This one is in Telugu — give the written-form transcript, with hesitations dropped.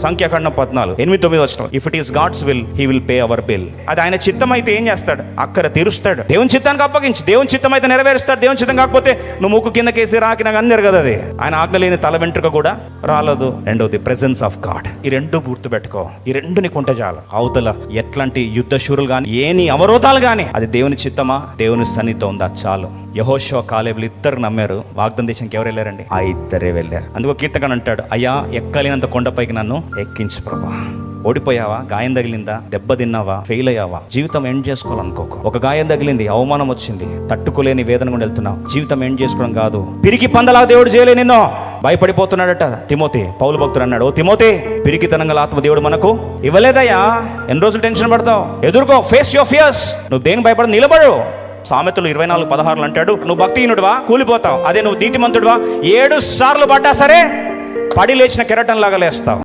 సంఖ్యాకాండం 14:8-9 if it is God's will he will pay our bill. అది ఆయన చిత్తం అయితే ఏం చేస్తాడు? అక్కర తీరుస్తాడు. దేవుని చిత్తానికి అప్పగించి, దేవుని చిత్తం అయితే నెరవేరుస్తాడు. దేవుని చిత్తం కాకపోతే నువ్వు ముక్కు కింద కేసి రాకినా కానీ జరగదు. అది ఆయన ఆజ్ఞ లేని తల వెంట్రుక కూడా రాలదు. రెండవది ప్రెజెన్స్ ఆఫ్ గాడ్. ఈ రెండు గుర్తుపెట్టుకో. ఈ రెండు నీకు ఉంటే చాలు. అవతల ఎట్లాంటి యుద్ధ శూరులు కానీ ఏని అవరోధాలు కానీ అది దేవుని చిత్తమా, దేవుని సన్నిధితో ఉందా చాలు. యెహోషువ కాలేబులు ఇద్దరు నమ్మారు. వాగ్దాన దేశానికి ఎవరు వెళ్ళారండి? ఆ ఇద్దరే వెళ్ళారు. అందుకో కీర్తన అంటాడు, అయ్యా ఎక్కలేనంత కొండపైకి నన్ను ఎక్కించు ప్రభా. ఓడిపోయావా? గాయం తగిలిందా? దెబ్బ తిన్నావా? ఫెయిల్ అయ్యావా? జీవితం ఎండ్ చేసుకోవాలనుకోకు. ఒక గాయం తగిలింది, అవమానం వచ్చింది, తట్టుకోలేని వేదన కూడా వెళ్తున్నావు. జీవితం ఎండ్ చేసుకోవడం కాదు. పిరికి పందలా దేవుడు చేయలే నిన్నో. భయపడిపోతున్నాడట తిమోతి. పౌలు భక్తుడు అన్నాడు, ఓ తిమోతి, పిరికితనం గల ఆత్మ దేవుడు మనకు ఇవ్వలేదయ్యా. ఎన్ని రోజులు టెన్షన్ పడతావు? ఎదుర్కో, ఫేస్ యువర్ ఫియర్స్. నువ్వు దేనికి భయపడ, నిలబడు. సామెతలు 24:16 అంటాడు, నువ్వు భక్తిహీనుడివా? కూలిపోతావు. అదే నువ్వు నీతిమంతుడివా? 7 సార్లు పడ్డా సరే పడి లేచిన కెరటంలాగా లేస్తావు.